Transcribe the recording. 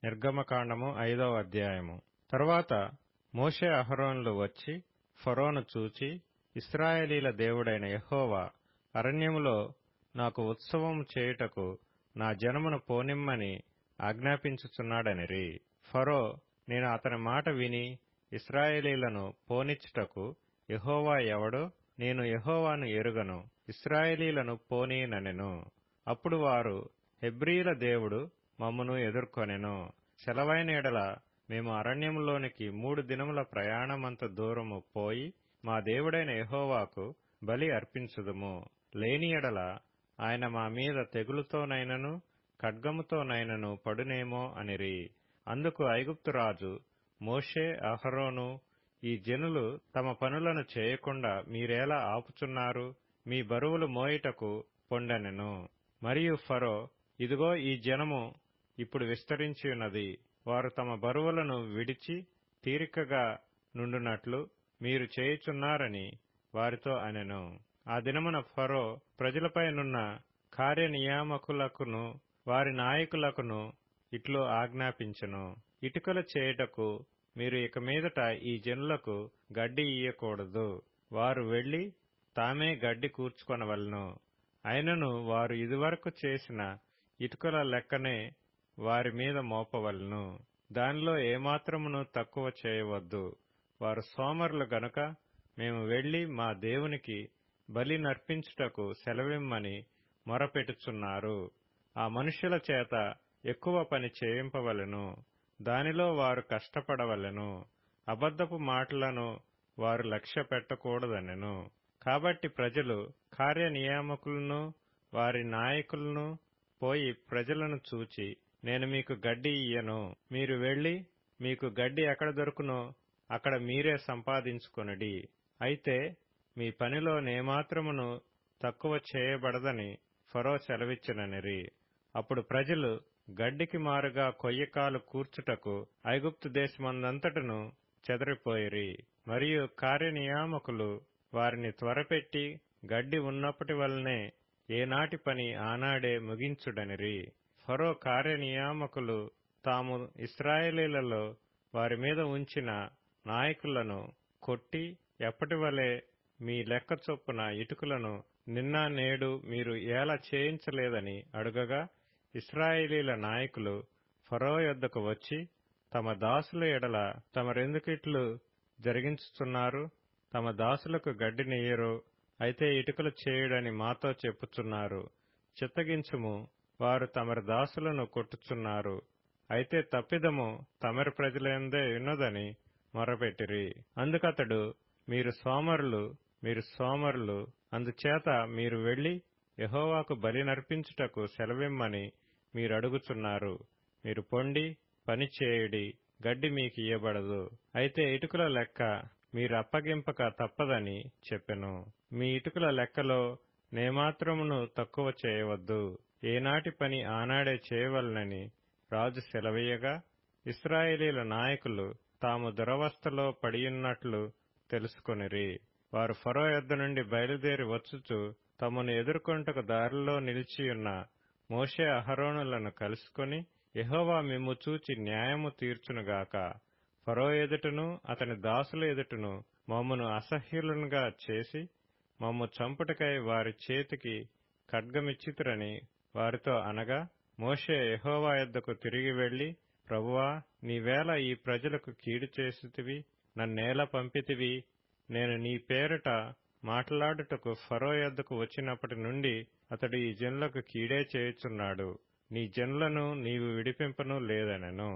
నిర్గమకాండము 5వ అధ్యాయము. తరువాత మోషే అహరోనులు వచ్చి ఫరోను చూచి, ఇశ్రాయేలీల దేవుడైన యెహోవా అరణ్యములో నాకు ఉత్సవము చేయుటకు నా జనమును పోనిమ్మని ఆజ్ఞాపించుచున్నాడనిరి. ఫరో, నేను అతని మాట విని ఇశ్రాయేలీలను పోనిచ్చుటకు యెహోవా ఎవడో, నేను యెహోవాను ఎరుగను, ఇశ్రాయేలీలను పోనీయనెను. అప్పుడు వారు, హెబ్రీల దేవుడు మమ్మును ఎదుర్కొనెను. సెలవైన ఎడల మేము అరణ్యములోనికి 3 దినముల ప్రయాణమంత దూరము పోయి మా దేవుడైన యెహోవాకు బలి అర్పించుదుము. లేని ఎడల ఆయన మా మీద తెగులుతోనైనను ఖడ్గముతోనైనను పడునేమో అనిరి. అందుకు ఐగుప్తు రాజు, మోషే, అహరోను, ఈ జనులు తమ పనులను చేయకుండా మీరేలా ఆపుచున్నారు? మీ బరువులు మోయుటకు పొండెనెను. మరియు ఫరో, ఇదిగో ఈ జనము ఇప్పుడు విస్తరించియున్నది. వారు తమ బరువులను విడిచి తీరికగా నుండునట్లు మీరు చేయుచున్నారని వారితో అనెను. ఆ దినమున ఫరో ప్రజలపైనున్న కార్యనియామకులకును వారి నాయకులకును ఇట్లు ఆజ్ఞాపించెను, ఇటుకలు చేయుటకు మీరు ఇక మీదట ఈ జనులకు గడ్డి ఇయ్యకూడదు. వారు వెళ్లి తామే గడ్డి కూర్చుకొనవలెను. అయినను వారు ఇదివరకు చేసిన ఇటుకల లెక్కనే వారి మీద మోపవలెను. దానిలో ఏమాత్రమును తక్కువ చేయవద్దు. వారు సోమరులు గనుక మేము వెళ్లి మా దేవునికి బలి నర్పించుటకు సెలవిమ్మని మొరపెట్టుచున్నారు. ఆ మనుష్యుల చేత ఎక్కువ పని చేయింపవలెను. దానిలో వారు కష్టపడవలెను. అబద్ధపు మాటలను వారు లక్ష్య పెట్టకూడదనెను. కాబట్టి ప్రజలు కార్యనియామకులను వారి నాయకులను పోయి ప్రజలను చూచి, నేను మీకు గడ్డి ఇయ్యను, మీరు వెళ్లి మీకు గడ్డి ఎక్కడ దొరుకునో అక్కడ మీరే సంపాదించుకొనుడి. అయితే మీ పనిలో నేమాత్రమును తక్కువ చేయబడదని ఫరో సెలవిచ్చెననిరి. అప్పుడు ప్రజలు గడ్డికి మారుగా కొయ్యకాలు కూర్చుటకు ఐగుప్తు దేశమందంతటను చెదరిపోయిరి. మరియు కార్యనియామకులు వారిని త్వరపెట్టి గడ్డి ఉన్నప్పటి వలనే ఏనాటి పని ఆనాడే ముగించుడనిరి. ఫరో కార్యనియామకులు తాము ఇశ్రాయేలీలలో వారి మీద ఉంచిన నాయకులను కొట్టి, ఎప్పటివలే మీ లెక్క చొప్పున ఇటుకలను నిన్న నేడు మీరు ఏలా చేయించలేదని అడుగగా, ఇశ్రాయేలీల నాయకులు ఫరో యొద్దకు వచ్చి, తమ దాసుల ఎడల తమరెందుకిట్లు జరిగించుచున్నారు? తమ దాసులకు గడ్డినియ్యరు, అయితే ఇటుకలు చేయుడని మాతో చెప్పుచున్నారు. చిత్తగించుము, వారు తమరి దాసులను కొట్టుచున్నారు. అయితే తప్పిదము తమరి ప్రజలందే ఉన్నదని మొరపెట్టిరి. అందుకతడు, మీరు సోమరులు, అందుచేత మీరు వెళ్లి యెహోవాకు బలి నర్పించుటకు సెలవిమ్మని మీరు అడుగుచున్నారు. మీరు పొండి పని చేయుడి, గడ్డి మీకు ఇయ్యబడదు. అయితే ఇటుకల లెక్క మీరు అప్పగింపక తప్పదని చెప్పెను. మీ ఇటుకల లెక్కలో నేమాత్రమును తక్కువ చేయవద్దు. ఏనాటి పని ఆనాడే చేయవలనని రాజు సెలవీయగా, ఇశ్రాయేలీల నాయకులు తాము దురవస్థలో పడియున్నట్లు తెలుసుకొనిరి. వారు ఫరో యొద్ద నుండి బయలుదేరి వచ్చుచు తమను ఎదుర్కొంటకు దారిలో నిలిచియున్న మోషే అహరోనులను కలుసుకొని, యెహోవా మిమ్ము చూచి న్యాయము తీర్చునుగాక. ఫరో ఎదుటను అతని దాసుల ఎదుటను మమ్మును అసహ్యులనుగా చేసి మమ్ము చంపుటకై వారి చేతికి ఖడ్గమిచ్చితురని వారితో అనగా, మోషే యెహోవా యొద్దకు తిరిగి వెళ్లి, ప్రభువా, నీవేళ ఈ ప్రజలకు కీడు చేసితివి? నన్నేలా పంపితివి? నేను నీ పేరిట మాట్లాడుటకు ఫరో యొద్దకు వచ్చినప్పటి నుండి అతడు ఈ జనులకు కీడే చేయుచున్నాడు. నీ జనులను నీవు విడిపింపను లేదనెను.